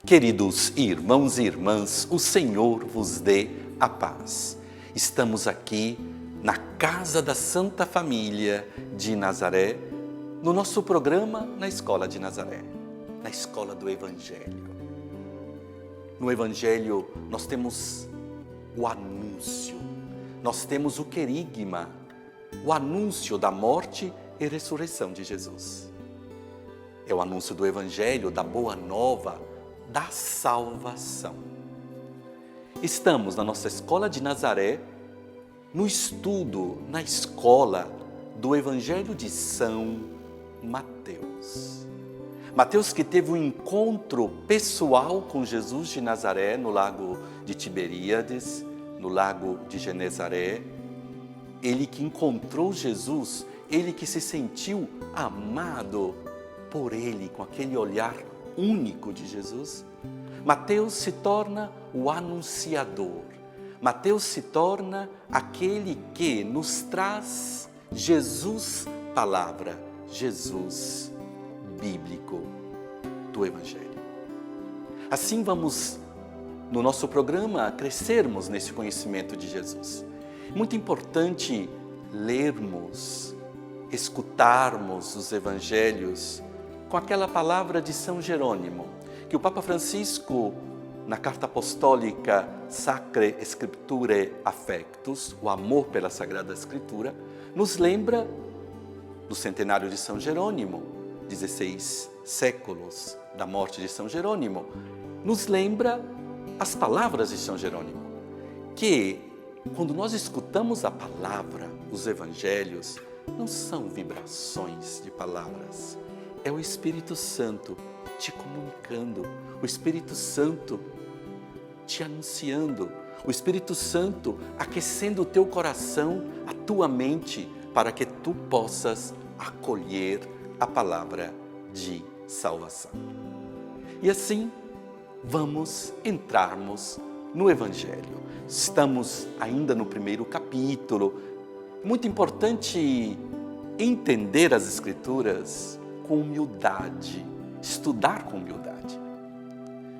Queridos irmãos e irmãs, o Senhor vos dê a paz. Estamos aqui na Casa da Santa Família de Nazaré, no nosso programa na Escola de Nazaré, na Escola do Evangelho. No Evangelho nós temos o anúncio, nós temos o querigma, o anúncio da morte e ressurreição de Jesus. É o anúncio do Evangelho, da Boa Nova, da salvação. Estamos na nossa Escola de Nazaré, no estudo, na escola do Evangelho de São Mateus. Mateus que teve um encontro pessoal com Jesus de Nazaré, no lago de Tiberíades, no lago de Genezaré. Ele que encontrou Jesus, ele que se sentiu amado por ele, com aquele olhar único de Jesus. Mateus se torna o anunciador. Mateus se torna aquele que nos traz Jesus palavra, Jesus bíblico do Evangelho. Assim vamos, no nosso programa, crescermos nesse conhecimento de Jesus. Muito importante lermos, escutarmos os Evangelhos com aquela palavra de São Jerônimo, que o Papa Francisco, na carta apostólica Sacrae Scripturae Affectus, o amor pela Sagrada Escritura, nos lembra do centenário de São Jerônimo, 16 séculos da morte de São Jerônimo, nos lembra as palavras de São Jerônimo, que quando nós escutamos a palavra, os evangelhos, não são vibrações de palavras, é o Espírito Santo te comunicando, o Espírito Santo te anunciando, o Espírito Santo aquecendo o teu coração, a tua mente, para que tu possas acolher a palavra de salvação. E assim, vamos entrarmos no Evangelho. Estamos ainda no primeiro capítulo. Muito importante entender as Escrituras com humildade, estudar com humildade.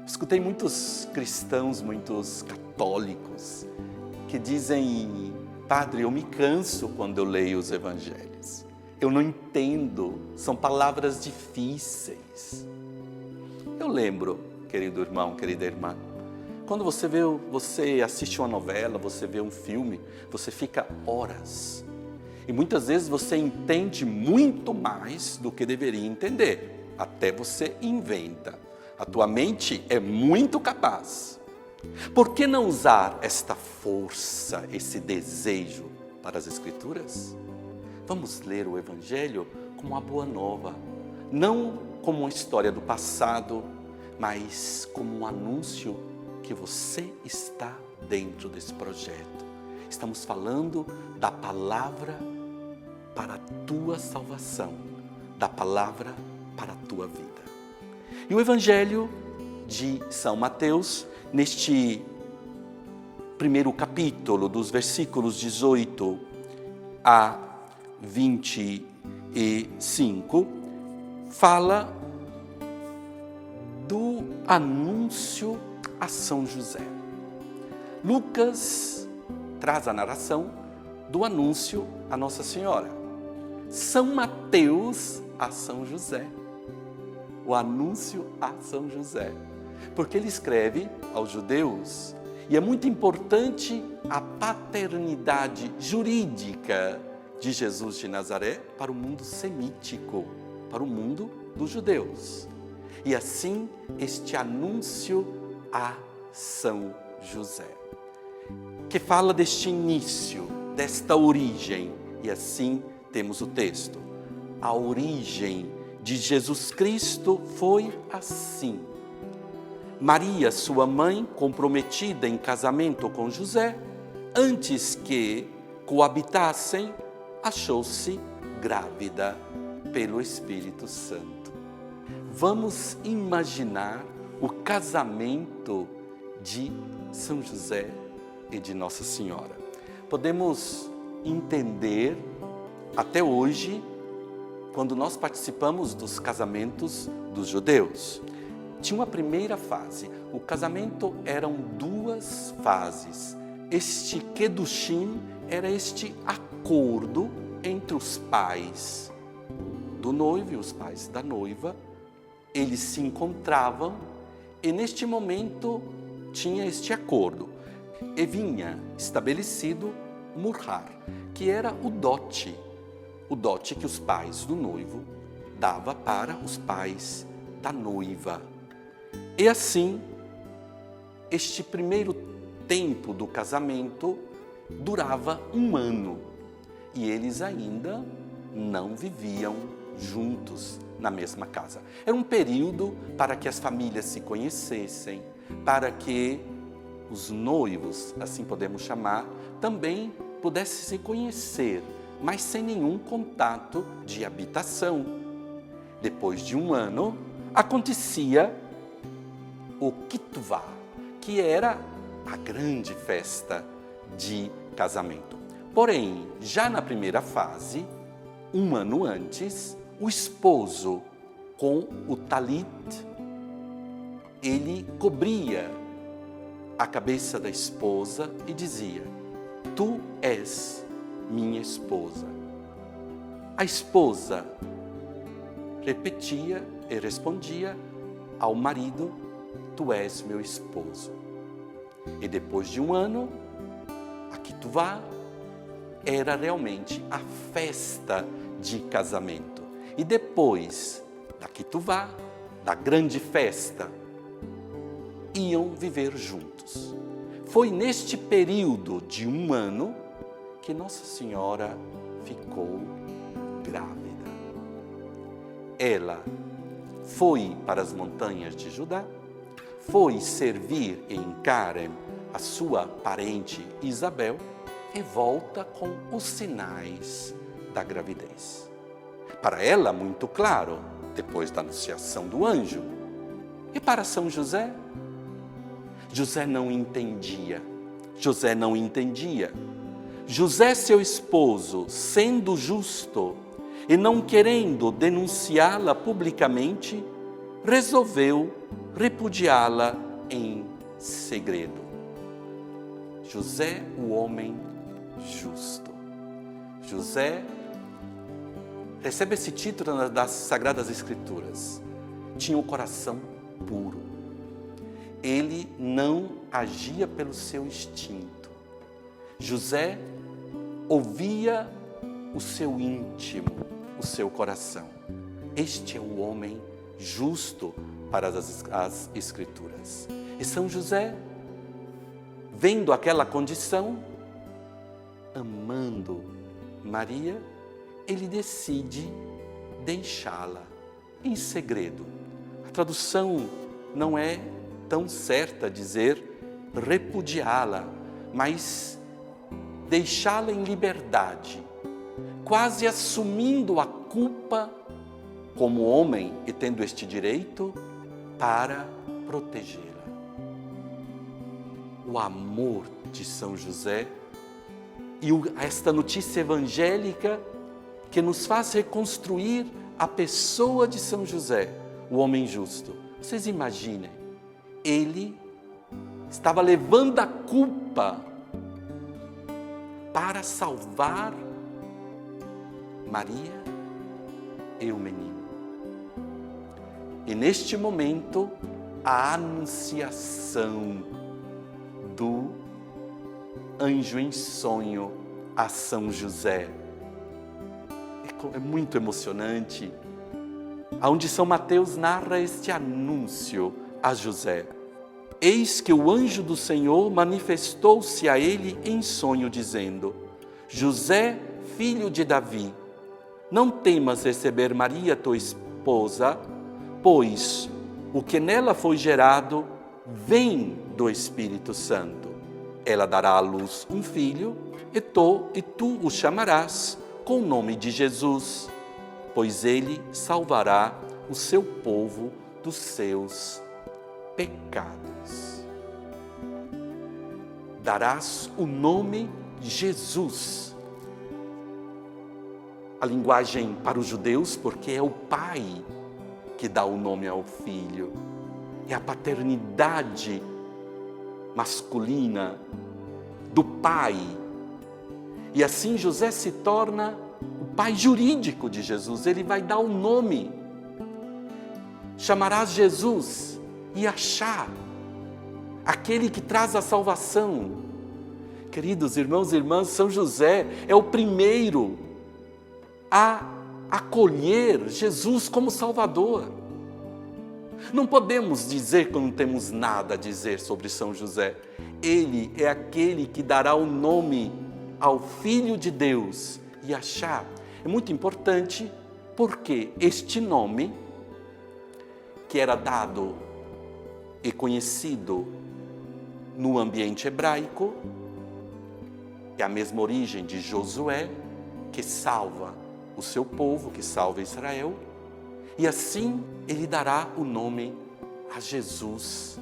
Escutei muitos cristãos, muitos católicos, que dizem: Padre, eu me canso quando eu leio os Evangelhos. Eu não entendo, são palavras difíceis. Eu lembro, querido irmão, querida irmã, quando você assiste uma novela, você vê um filme, você fica horas. E muitas vezes você entende muito mais do que deveria entender. Até você inventa. A tua mente é muito capaz. Por que não usar esta força, esse desejo para as Escrituras? Vamos ler o Evangelho como uma boa nova. Não como uma história do passado, mas como um anúncio que você está dentro desse projeto. Estamos falando da palavra para a tua salvação, da palavra para a tua vida. E o Evangelho de São Mateus, neste primeiro capítulo, dos versículos 18 a 25, fala do anúncio a São José. Lucas traz a narração do anúncio a Nossa Senhora. São Mateus a São José. O anúncio a São José. Porque ele escreve aos judeus, e é muito importante a paternidade jurídica de Jesus de Nazaré para o mundo semítico, para o mundo dos judeus. E assim, este anúncio a São José, que fala deste início, desta origem. E assim temos o texto. A origem de Jesus Cristo foi assim. Maria, sua mãe, comprometida em casamento com José, antes que coabitassem, achou-se grávida pelo Espírito Santo. Vamos imaginar o casamento de São José e de Nossa Senhora. Podemos entender até hoje, quando nós participamos dos casamentos dos judeus. tinha uma primeira fase. O casamento eram duas fases. Este Kedushim era este acordo entre os pais do noivo e os pais da noiva. Eles se encontravam e neste momento tinha este acordo. E vinha estabelecido Murhar, que era o dote que os pais do noivo dava para os pais da noiva. E assim, este primeiro tempo do casamento durava 1 ano e eles ainda não viviam juntos na mesma casa. Era um período para que as famílias se conhecessem, para que os noivos, assim podemos chamar, também pudessem se conhecer, mas sem nenhum contato de habitação. Depois de 1 ano, acontecia o Kituvá, que era a grande festa de casamento. Porém, já na primeira fase, 1 ano antes, o esposo com o talit, ele cobria a cabeça da esposa e dizia: tu és minha esposa. A esposa repetia e respondia ao marido: tu és meu esposo. E depois de 1 ano, a Kituvá era realmente a festa de casamento. E depois da Kituvá, da grande festa, iam viver juntos. Foi neste período de 1 ano que Nossa Senhora ficou grávida. Ela foi para as montanhas de Judá, foi servir em Karen a sua parente Isabel e volta com os sinais da gravidez. Para ela, muito claro, depois da anunciação do anjo. E para São José? José não entendia. José, seu esposo, sendo justo e não querendo denunciá-la publicamente, resolveu repudiá-la em segredo. José, o homem justo. José recebe esse título das Sagradas Escrituras. Tinha um coração puro. Ele não agia pelo seu instinto. José ouvia o seu íntimo, o seu coração. Este é o homem justo para as Escrituras. E São José, vendo aquela condição, amando Maria, ele decide deixá-la em segredo. A tradução não é tão certa dizer repudiá-la, mas deixá-la em liberdade, quase assumindo a culpa como homem e tendo este direito para protegê-la. O amor de São José e esta notícia evangélica que nos faz reconstruir a pessoa de São José, o homem justo. Vocês imaginem, ele estava levando a culpa para salvar Maria e o menino. E neste momento, a anunciação do anjo em sonho a São José. É muito emocionante, onde São Mateus narra este anúncio a José. Eis que o anjo do Senhor manifestou-se a ele em sonho, dizendo: José, filho de Davi, não temas receber Maria, tua esposa, pois o que nela foi gerado vem do Espírito Santo. Ela dará à luz um filho, e tu o chamarás com o nome de Jesus, pois ele salvará o seu povo dos seus pecados. Darás o nome Jesus. A linguagem para os judeus, porque é o pai que dá o nome ao filho. é a paternidade masculina do pai. E assim José se torna o pai jurídico de Jesus. Ele vai dar o nome. Chamarás Jesus Yashá, aquele que traz a salvação. Queridos irmãos e irmãs, São José é o primeiro a acolher Jesus como Salvador. Não podemos dizer que não temos nada a dizer sobre São José. Ele é aquele que dará o nome ao Filho de Deus, Yashá. É muito importante porque este nome, que era dado e conhecido no ambiente hebraico, é a mesma origem de Josué, que salva o seu povo, que salva Israel, e assim ele dará o nome a Jesus,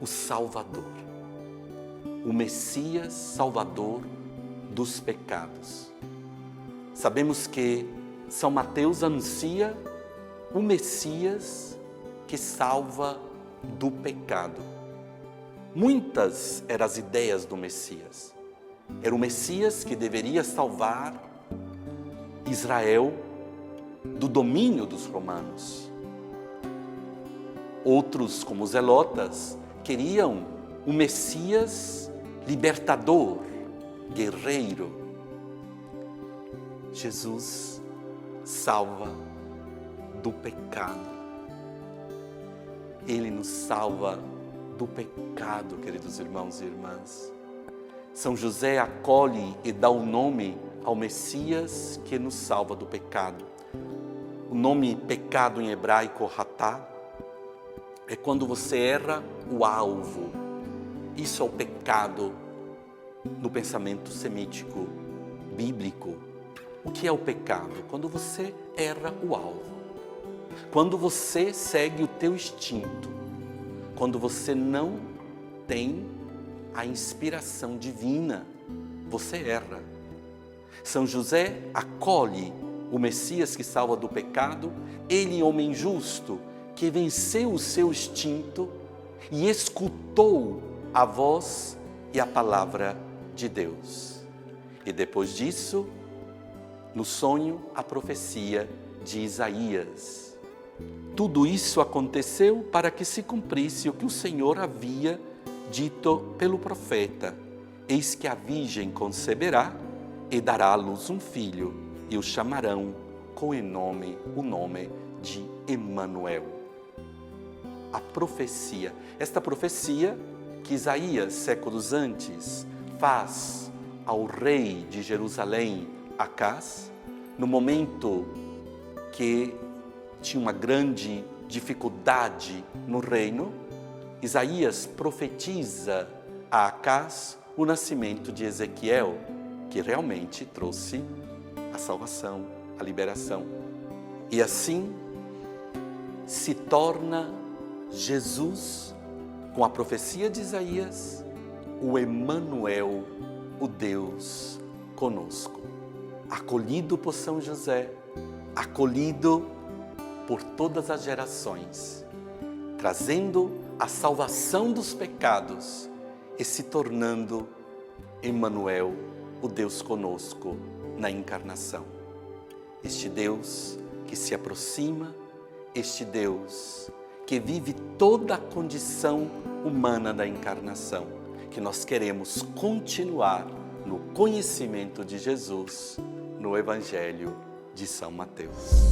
o Salvador, o Messias Salvador dos pecados. Sabemos que São Mateus anuncia o Messias que salva do pecado. Muitas eram as ideias do Messias. Era o Messias que deveria salvar Israel do domínio dos romanos. Outros, como os zelotas, queriam o Messias libertador, guerreiro. Jesus salva do pecado. Ele nos salva do pecado, queridos irmãos e irmãs. São José acolhe e dá o nome ao Messias que nos salva do pecado. O nome pecado em hebraico, hatá, é quando você erra o alvo. Isso é o pecado no pensamento semítico, bíblico. O que é o pecado? Quando você erra o alvo. Quando você segue o teu instinto. Quando você não tem a inspiração divina, você erra. São José acolhe o Messias que salva do pecado, ele, homem justo, que venceu o seu instinto e escutou a voz e a palavra de Deus. E depois disso, no sonho, a profecia de Isaías. Tudo isso aconteceu para que se cumprisse o que o Senhor havia dito pelo profeta. Eis que a virgem conceberá e dará à luz um filho, e o chamarão com o nome de Emanuel. A profecia, esta profecia que Isaías, séculos antes, faz ao rei de Jerusalém, Acás, no momento que tinha uma grande dificuldade no reino, Isaías profetiza a Acás o nascimento de Ezequiel, que realmente trouxe a salvação, a liberação. E assim se torna Jesus, com a profecia de Isaías, o Emanuel, o Deus conosco. Acolhido por São José, acolhido por todas as gerações, trazendo a salvação dos pecados e se tornando Emanuel, o Deus conosco na encarnação. Este Deus que se aproxima, este Deus que vive toda a condição humana da encarnação, que nós queremos continuar no conhecimento de Jesus no Evangelho de São Mateus.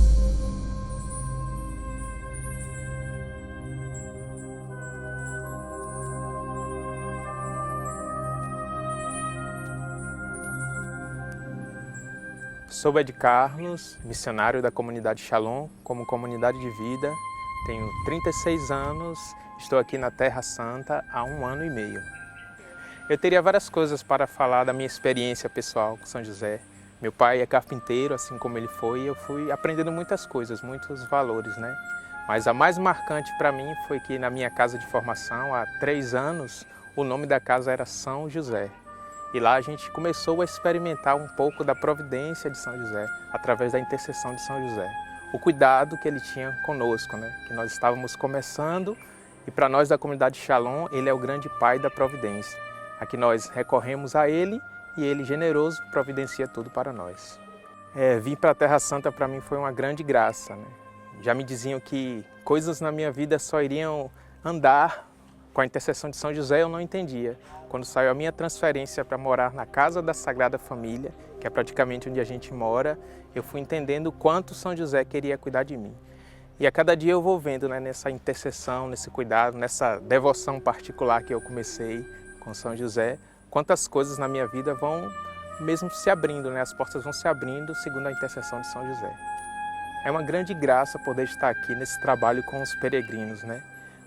Sou Ed Carlos, missionário da comunidade Shalom, como comunidade de vida. Tenho 36 anos, estou aqui na Terra Santa há 1 ano e meio. Eu teria várias coisas para falar da minha experiência pessoal com São José. Meu pai é carpinteiro, assim como ele foi, e eu fui aprendendo muitas coisas, muitos valores, né? Mas a mais marcante para mim foi que na minha casa de formação, há 3 anos, o nome da casa era São José. E lá a gente começou a experimentar um pouco da providência de São José, através da intercessão de São José. o cuidado que ele tinha conosco, né? Que nós estávamos começando e para nós da comunidade Shalom, ele é o grande pai da providência. Aqui nós recorremos a ele e ele, generoso, providencia tudo para nós. Vir para a Terra Santa para mim foi uma grande graça, né? Já me diziam que coisas na minha vida só iriam andar com a intercessão de São José, eu não entendia. Quando saiu a minha transferência para morar na Casa da Sagrada Família, que é praticamente onde a gente mora, eu fui entendendo o quanto São José queria cuidar de mim. E a cada dia eu vou vendo, né, nessa intercessão, nesse cuidado, nessa devoção particular que eu comecei com São José, quantas coisas na minha vida vão mesmo se abrindo, né? As portas vão se abrindo segundo a intercessão de São José. É uma grande graça poder estar aqui nesse trabalho com os peregrinos, né?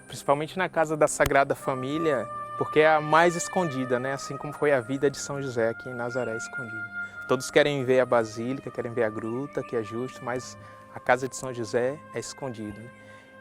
Principalmente na Casa da Sagrada Família, porque é a mais escondida, né? Assim como foi a vida de São José aqui em Nazaré escondida. Todos querem ver a Basílica, querem ver a gruta, que é justo, mas a casa de São José é escondida, né?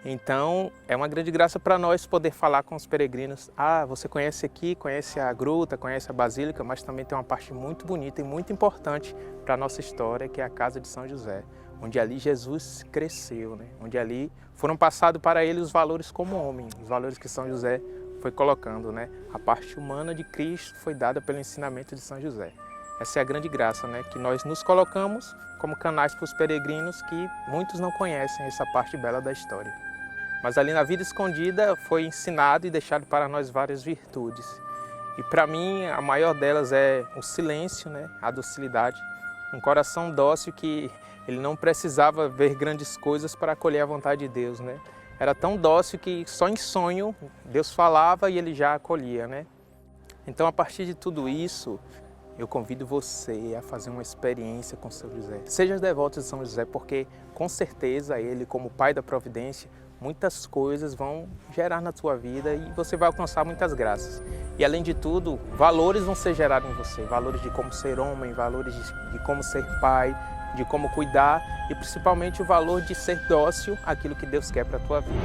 Então, é uma grande graça para nós poder falar com os peregrinos. Você conhece aqui, conhece a gruta, conhece a Basílica, mas também tem uma parte muito bonita e muito importante para a nossa história, que é a casa de São José, onde ali Jesus cresceu, né? Onde ali foram passados para ele os valores como homem, os valores que São José foi colocando, né? A parte humana de Cristo foi dada pelo ensinamento de São José. Essa é a grande graça, né? Que nós nos colocamos como canais para os peregrinos que muitos não conhecem essa parte bela da história. Mas ali na vida escondida foi ensinado e deixado para nós várias virtudes. E para mim a maior delas é o silêncio, né? A docilidade, um coração dócil que ele não precisava ver grandes coisas para acolher a vontade de Deus, né? Era tão dócil que só em sonho Deus falava e ele já acolhia, né? Então a partir de tudo isso, eu convido você a fazer uma experiência com São José. Seja devoto de São José, porque com certeza ele, como pai da providência, muitas coisas vão gerar na tua vida e você vai alcançar muitas graças. E além de tudo, valores vão ser gerados em você, valores de como ser homem, valores de como ser pai, de como cuidar e principalmente o valor de ser dócil àquilo que Deus quer para a tua vida.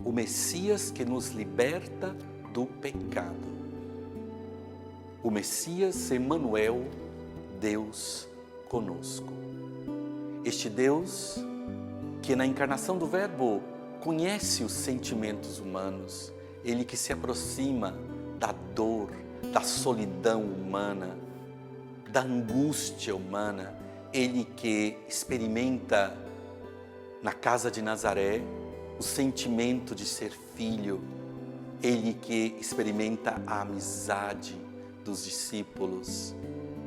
O Messias que nos liberta do pecado. O Messias Emmanuel, Deus conosco. Este Deus que na encarnação do Verbo conhece os sentimentos humanos, ele que se aproxima da dor, da solidão humana, da angústia humana, ele que experimenta na casa de Nazaré o sentimento de ser filho, ele que experimenta a amizade dos discípulos,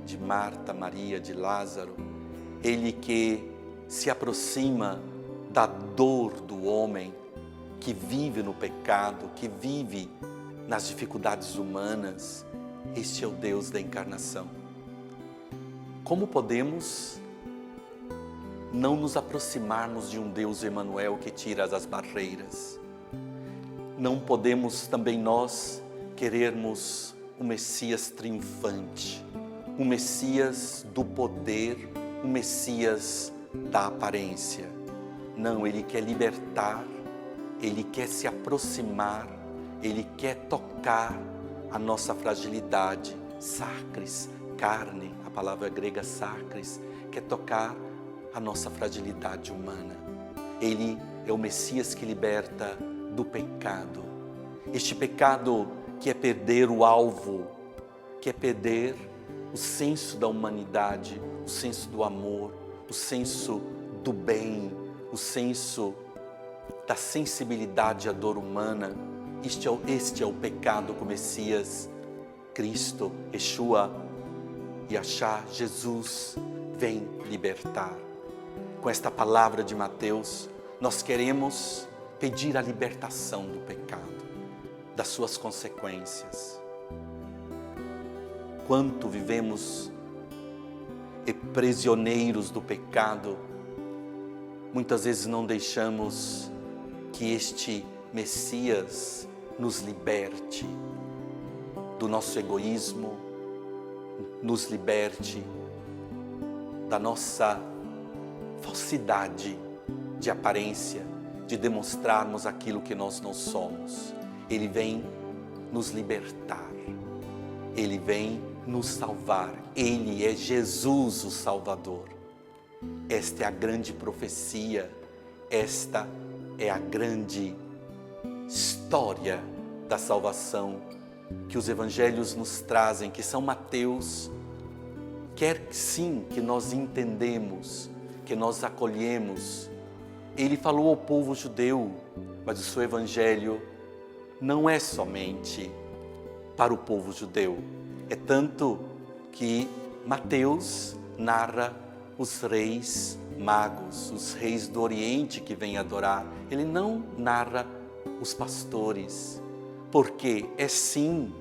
de Marta, Maria, de Lázaro, ele que se aproxima da dor do homem que vive no pecado, que vive nas dificuldades humanas. Este é o Deus da encarnação. Como podemos não nos aproximarmos de um Deus Emmanuel que tira as barreiras? Não podemos também nós querermos um Messias triunfante, um Messias do poder, um Messias da aparência. Não, ele quer libertar, ele quer se aproximar, ele quer tocar a nossa fragilidade. Sarkis, carne, a palavra grega sarkis, quer tocar a nossa fragilidade humana. Ele é o Messias que liberta do pecado. Este pecado que é perder o alvo, que é perder o senso da humanidade, o senso do amor, o senso do bem, o senso da sensibilidade à dor humana. Este é o pecado que o Messias, Cristo, Yeshua, Yahshua, Jesus, vem libertar. Com esta palavra de Mateus, nós queremos pedir a libertação do pecado, das suas consequências. Quanto vivemos prisioneiros do pecado, muitas vezes não deixamos que este Messias nos liberte do nosso egoísmo, nos liberte da nossa falsidade de aparência, de demonstrarmos aquilo que nós não somos. Ele vem nos libertar. Ele vem nos salvar. Ele é Jesus o Salvador. Esta é a grande profecia. Esta é a grande história da salvação que os evangelhos nos trazem, que São Mateus quer sim que nós entendemos, que nós acolhemos. Ele falou ao povo judeu, mas o seu evangelho não é somente para o povo judeu. É tanto que Mateus narra os reis magos, os reis do Oriente que vêm adorar. Ele não narra os pastores, porque é sim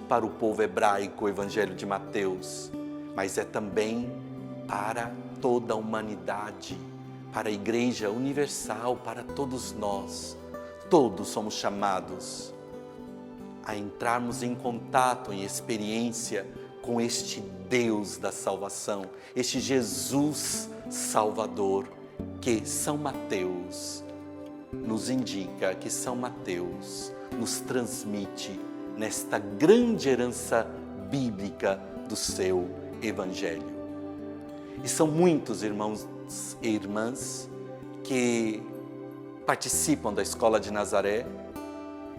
para o povo hebraico o evangelho de Mateus, mas é também para toda a humanidade, para a Igreja Universal, para todos nós. Todos somos chamados a entrarmos em contato, em experiência com este Deus da salvação, este Jesus Salvador, que São Mateus nos indica, que São Mateus nos transmite nesta grande herança bíblica do seu Evangelho. E são muitos irmãos e irmãs que participam da Escola de Nazaré,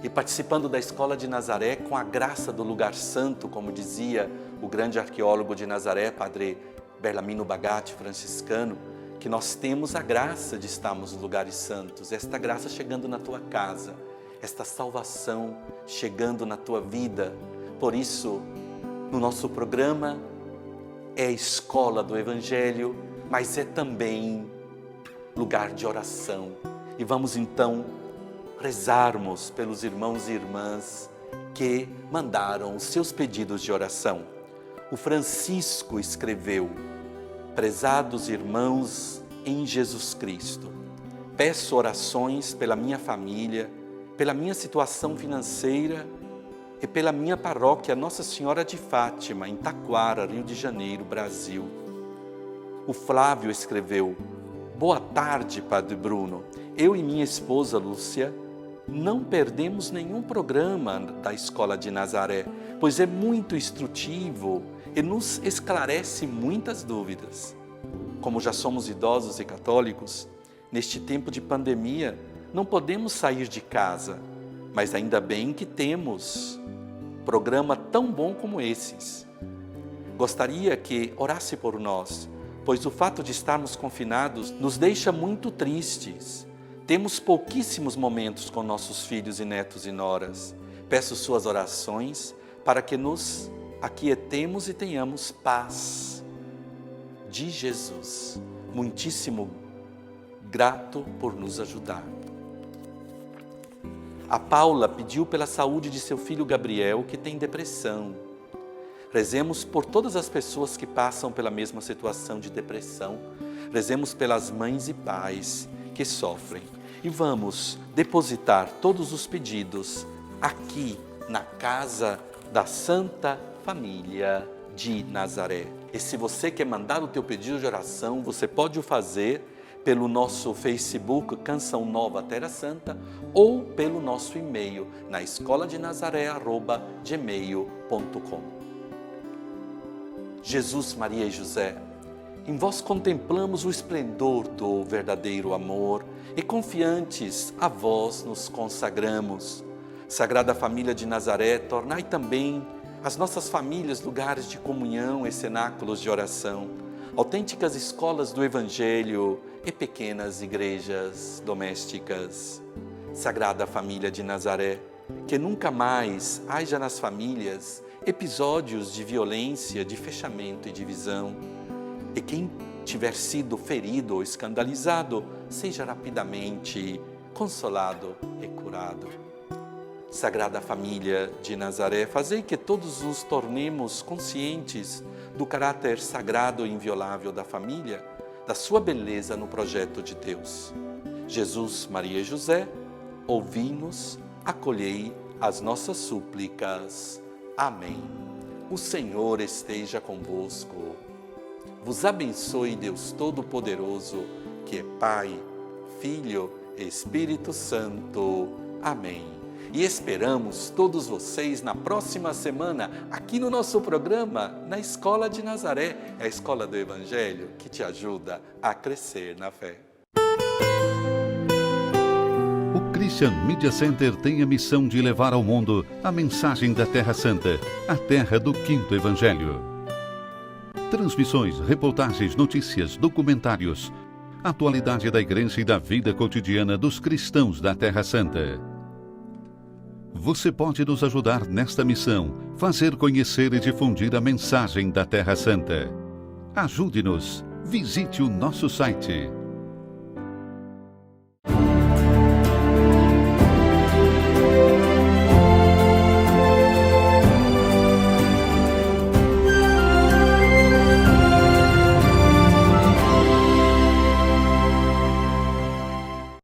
e participando da Escola de Nazaré com a graça do lugar santo, como dizia o grande arqueólogo de Nazaré, Padre Bellarmino Bagatti, franciscano, que nós temos a graça de estarmos nos lugares santos, esta graça chegando na tua casa, esta salvação chegando na tua vida. Por isso, no nosso programa é a escola do Evangelho, mas é também lugar de oração. E vamos então rezarmos pelos irmãos e irmãs que mandaram os seus pedidos de oração. O Francisco escreveu: prezados irmãos em Jesus Cristo, peço orações pela minha família, pela minha situação financeira e pela minha paróquia Nossa Senhora de Fátima, em Taquara, Rio de Janeiro, Brasil. O Flávio escreveu: boa tarde, Padre Bruno. Eu e minha esposa Lúcia não perdemos nenhum programa da Escola de Nazaré, pois é muito instrutivo e nos esclarece muitas dúvidas. Como já somos idosos e católicos, neste tempo de pandemia, não podemos sair de casa, mas ainda bem que temos programa tão bom como esses. Gostaria que orasse por nós, pois o fato de estarmos confinados nos deixa muito tristes. Temos pouquíssimos momentos com nossos filhos e netos e noras. Peço suas orações para que nos aquietemos e tenhamos paz de Jesus. Muitíssimo grato por nos ajudar. A Paula pediu pela saúde de seu filho Gabriel, que tem depressão. Rezemos por todas as pessoas que passam pela mesma situação de depressão. Rezemos pelas mães e pais que sofrem. E vamos depositar todos os pedidos aqui na casa da Santa Família de Nazaré. E se você quer mandar o teu pedido de oração, você pode o fazer pelo nosso Facebook Canção Nova Terra Santa ou pelo nosso e-mail na escoladenazaré@gmail.com. Jesus, Maria e José, em vós contemplamos o esplendor do verdadeiro amor e confiantes a vós nos consagramos. Sagrada Família de Nazaré, tornai também as nossas famílias lugares de comunhão e cenáculos de oração, autênticas escolas do Evangelho e pequenas igrejas domésticas. Sagrada Família de Nazaré, que nunca mais haja nas famílias episódios de violência, de fechamento e divisão. E quem tiver sido ferido ou escandalizado, seja rapidamente consolado e curado. Sagrada Família de Nazaré, fazei que todos nos tornemos conscientes do caráter sagrado e inviolável da família, da sua beleza no projeto de Deus. Jesus, Maria e José, ouvi-nos, acolhei as nossas súplicas. Amém. O Senhor esteja convosco. vos abençoe Deus Todo-Poderoso, que é Pai, Filho e Espírito Santo. Amém. E esperamos todos vocês na próxima semana, aqui no nosso programa, na Escola de Nazaré, a Escola do Evangelho, que te ajuda a crescer na fé. O Christian Media Center tem a missão de levar ao mundo a mensagem da Terra Santa, a terra do Quinto Evangelho. Transmissões, reportagens, notícias, documentários, atualidade da Igreja e da vida cotidiana dos cristãos da Terra Santa. Você pode nos ajudar nesta missão, fazer conhecer e difundir a mensagem da Terra Santa. Ajude-nos. Visite o nosso site